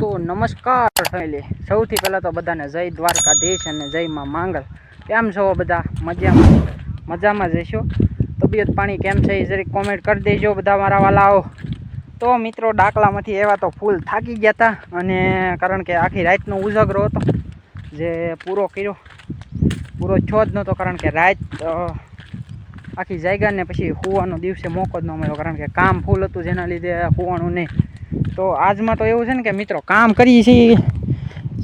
તો નમસ્કાર ફેમિલી, સૌથી પહેલાં તો બધાને જય દ્વારકાધીશ અને જય માં માંગલ. કેમ છો બધા? મજામાં જઈશો? તબિયત પાણી કેમ છે એ જરીક કોમેન્ટ કરી દેજો બધા મારા વાલાઓ. તો મિત્રો, ડાકલામાંથી એવા તો ફૂલ થાકી ગયા હતા, અને કારણ કે આખી રાતનો ઉજાગરો હતો જે પૂરો થયો જ નહોતો, કારણ કે રાત આખી જાગ્યા ને પછી સુવાનો દિવસે મોકો જ ન મળ્યો, કારણ કે કામ ફૂલ હતું જેના લીધે સુવાનું નહીં. તો આજમાં તો એવું છે ને કે મિત્રો, કામ કરીએ છીએ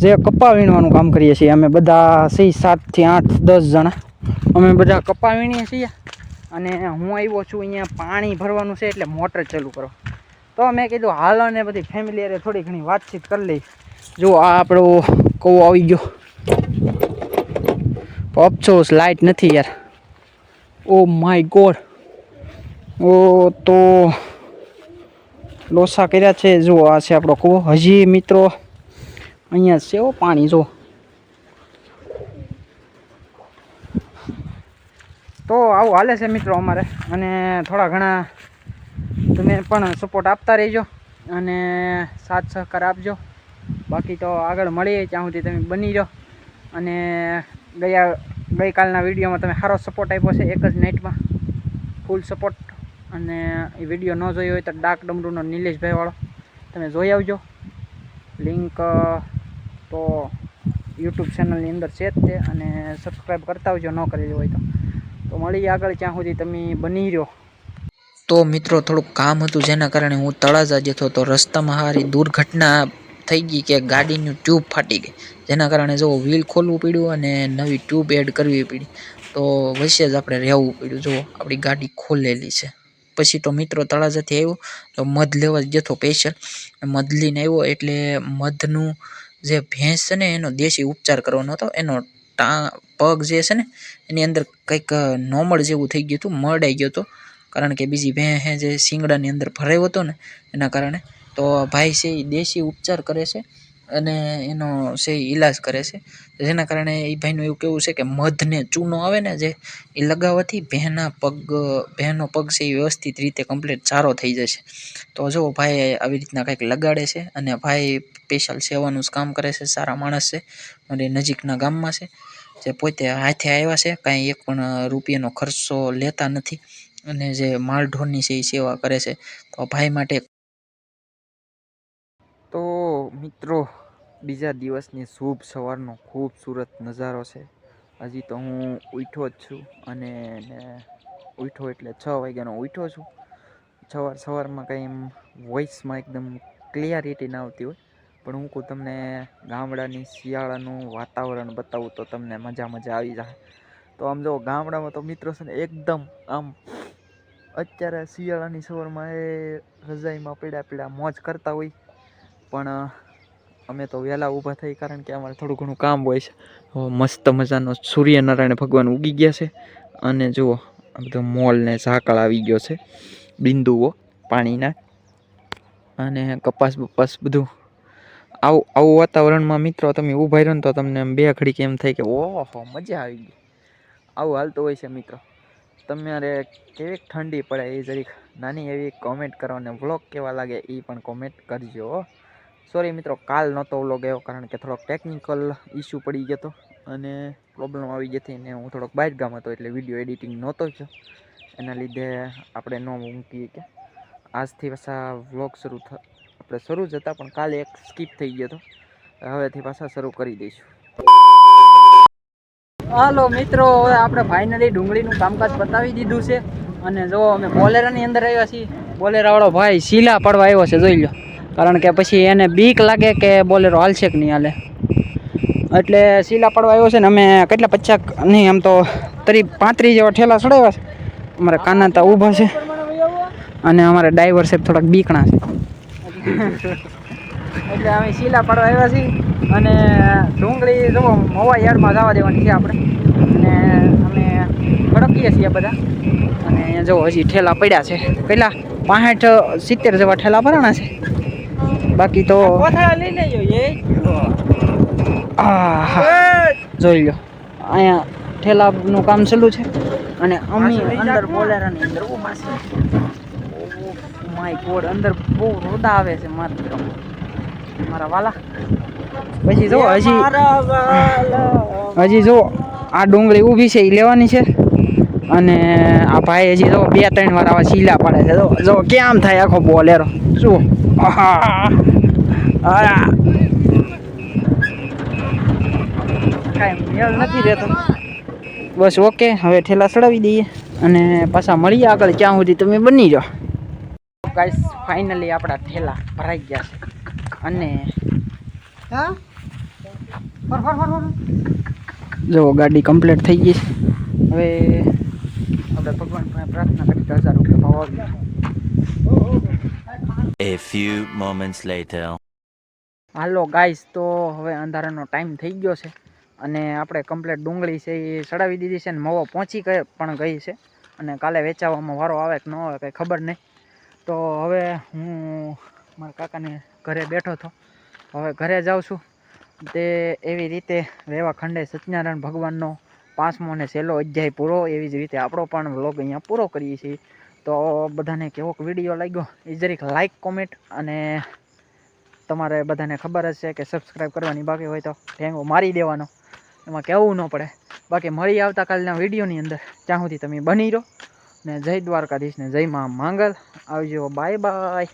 જે કપા વીણવાનું કામ કરીએ છીએ અમે બધા 7 થી 8 10 જણા અમે બધા કપા વીણીએ છીએ. અને હું આવ્યો છું અહીંયા પાણી ભરવાનું છે એટલે મોટર ચાલુ કરો. તો મેં કીધું હાલો ને બધી ફેમિલી અરે થોડી ઘણી વાતચીત કરી લઈ. જો આ આપણો કૂવો આવી ગયો. અફસોસ લાઇટ નથી યાર. Oh my God. ઓ તો લોસા કર્યા છે. જો આ છે આપણો કૂવો. હજી મિત્રો અહીંયા છે પાણી. જો તો આવું હાલે છે મિત્રો અમારે, અને થોડા ઘણા તમે પણ સપોર્ટ આપતા રહેજો અને સાથ સહકાર આપજો. બાકી તો આગળ મળીએ ત્યાં સુધી તમે બની રહો. અને ગઈકાલના વિડીયોમાં તમે સારો સપોર્ટ આપ્યો છે, એક જ નાઇટમાં ફૂલ સપોર્ટ. અને એ વિડીયો ન જોયો હોય તો ડાક ડમરૂનો નિલેશભાઈ વાળો તમે જોઈ આવજો. લિંક તો યુટ્યુબ ચેનલની અંદર છે જ તે, અને સબસ્ક્રાઈબ કરતા આવજો ન કરેલું હોય તો મળીએ આગળ, ત્યાં સુધી તમે બની રહ્યો. તો મિત્રો, થોડુંક કામ હતું જેના કારણે હું તળાજા જતો તો રસ્તામાં હારી દુર્ઘટના થઈ ગઈ કે ગાડીની ટ્યુબ ફાટી ગઈ, જેના કારણે જો વ્હીલ ખોલવું પડ્યું અને નવી ટ્યુબ એડ કરવી પડી. તો વચ્ચે જ આપણે રહેવું પડ્યું. જો આપણી ગાડી ખોલેલી છે. પછી તો મિત્રો તળાજાથી આવ્યો તો મધ લેવા જ જતો સ્પેશિયલ. મધ લઈને આવ્યો એટલે મધનું જે ભેંસ છે ને એનો દેશી ઉપચાર કરવાનો હતો. એનો પગ જે છે ને એની અંદર કંઈક નોમળ જેવું થઈ ગયું હતું, મડ આવી ગયો હતો, કારણ કે બીજી ભેં જે શિંગડાની અંદર ભરાયો હતો ને એના કારણે. તો ભાઈ છે એ દેશી ઉપચાર કરે છે અને એનો છે ઈલાજ કરે છે, જેના કારણે એ ભાઈનું એવું કેવું છે કે મધને ચૂનો આવે ને જે એ લગાવવાથી ભેંનો પગ છે એ વ્યવસ્થિત રીતે કમ્પ્લીટ સારો થઈ જશે. તો જો ભાઈ આવી રીતના કંઈક લગાડે છે, અને ભાઈ સ્પેશિયલ સેવાનું જ કામ કરે છે. સારા માણસ છે અને નજીકના ગામમાં છે, જે પોતે હાથે આવ્યા છે, કાંઈ એક પણ રૂપિયાનો ખર્ચો લેતા નથી, અને જે માલઢોરની છે એ સેવા કરે છે. તો ભાઈ માટે તો મિત્રો, બીજા દિવસની શુભ સવારનો ખૂબસૂરત નજારો છે. હજી તો હું ઉઠ્યો જ છું, અને ઉઠ્યો એટલે 6 વાગ્યાનો ઉઠ્યો છું. સવારમાં કંઈ એમ વોઇસમાં એકદમ ક્લિયરિટી ના આવતી હોય, પણ હું કહું તમને ગામડાની શિયાળાનું વાતાવરણ બતાવું તો તમને મજા આવી જાય. તો આમ જો ગામડામાં તો મિત્રો છે ને એકદમ આમ અત્યારે શિયાળાની સવારમાં એ રજાઈમાં પીડા મોજ કરતા હોય, પણ અમે તો વહેલા ઊભા થઈ, કારણ કે અમારે થોડું ઘણું કામ હોય છે. મસ્ત મજાનો સૂર્યનારાયણ ભગવાન ઉગી ગયા છે, અને જુઓ આ બધો મોલ ને ઝાકળ આવી ગયો છે, બિંદુઓ પાણીના, અને કપાસ બપાસ બધું. આવું વાતાવરણમાં મિત્રો તમે ઊભા રહ્યો ને તો તમને બે ઘડીક એમ થાય કે ઓહો મજા આવી ગઈ. આવું હાલતું હોય છે મિત્રો. તમારે કેવી ઠંડી પડે એ જરીક નાની એવી કોમેન્ટ કરો, અને વ્લોગ કેવા લાગે એ પણ કોમેન્ટ કરજો. સોરી મિત્રો, કાલ નહોતો વ્લોગ આવ્યો, કારણ કે થોડોક ટેકનિકલ ઇસ્યુ પડી ગયો હતો અને પ્રોબ્લેમ આવી ગઈ હતી, ને હું થોડોક બહાર ગામ હતો એટલે વિડીયો એડિટિંગ નહોતો થયો. એના લીધે આપણે ન મૂકીએ કે આજથી પાછા વ્લોગ આપણે શરૂ જ હતા, પણ કાલે એક સ્કીપ થઈ ગયો હતો. હવેથી પાછા શરૂ કરી દઈશું. હાલો મિત્રો, હવે આપણે ફાઇનલી ડુંગળીનું કામકાજ બતાવી દીધું છે, અને જો અમે બોલેરાની અંદર આવ્યા છીએ. બોલેરાવાળો ભાઈ શીલા પડવા આવ્યો છે, જોઈ લો, કારણ કે પછી એને બીક લાગે કે બોલેરો હાલશે કે નહીં હાલે, એટલે શીલા પડવા આવ્યો છે. ને અમે કેટલા 50 નહીં, આમ તો 35 જેવા ઠેલા ચડાવ્યા છે. અમારે કાનાતા ઊભા છે, અને અમારે ડ્રાઈવર સાહેબ થોડાક બીકણા છે, એટલે અમે શીલા પડવા આવ્યા છીએ. અને ડુંગળી જો મવા યાર્ડમાં જવા દેવાની છે આપણે, અને અમે ખડકીએ છીએ બધા. અને અહીંયા જો હજી ઠેલા પડ્યા છે, પેલા 65-70 જેવા ઠેલા ભરાણા છે. બાકી તો લઈ લેજો જોઈ લો, અહીંયા ઠેલાનું કામ ચાલુ છે, અને અમે અંદર બોલેરાની અંદર ઊભા છે. માય ગોડ, અંદર બહુ રોદા આવે છે માત્ર. મારા વાલા. પછી જો હજી જો આ ડુંગળી ઊભી છે એ લેવાની છે. અને આ ભાઈ હજી જો 2-3 વાર આવા શીલા પાડે છે. જો કેમ થાય આખો બોલેરો શું કાંઈ મેળ નથી રહેતો. બસ ઓકે, હવે ઠેલા ચડાવી દઈએ અને પાછા મળીએ આગળ. ક્યાં સુધી તમે બની જાઓ. ગાઈસ ફાઇનલી આપણા ઠેલા ભરાઈ ગયા છે અને જો ગાડી કમ્પ્લીટ થઈ ગઈ છે. હવે આપણે ભગવાન પાસે પ્રાર્થના કરી 1000 રૂપિયા ભાવ આવી. A few moments later. Hello guys, તો હવે અંધારાનો ટાઈમ થઈ ગયો છે અને આપણે કમ્પ્લીટ ડુંગળી છે એ ચડાવી દીધી છે ને મવો પહોંચી પણ ગઈ છે. અને કાલે વેચાવામાં વારો આવે કે ન આવે કંઈ ખબર નહીં. તો હવે હું મારા કાકાને ઘરે બેઠો હતો, હવે ઘરે જાઉં છું. તે એવી રીતે રેવા ખંડે સત્યનારાયણ ભગવાનનો 5મો અને છેલ્લો અધ્યાય પૂરો. એવી જ રીતે આપણો પણ વ્લોગ અહીંયા પૂરો કરીએ છીએ. તો બધાને કેવોક વિડીયો લાગ્યો એ જરીક લાઇક કોમેન્ટ, અને તમારે બધાને ખબર જ છે કે સબસ્ક્રાઈબ કરવાની બાકી હોય તો ઠેંગો મારી દેવાનો, એમાં કહેવું ન પડે. બાકી મળી આવતાકાલના વિડીયોની અંદર. ત્યાં સુધી તમે બની રહો ને જય દ્વારકાધીશ ને જય મા માંગલ. આવજો, બાય બાય.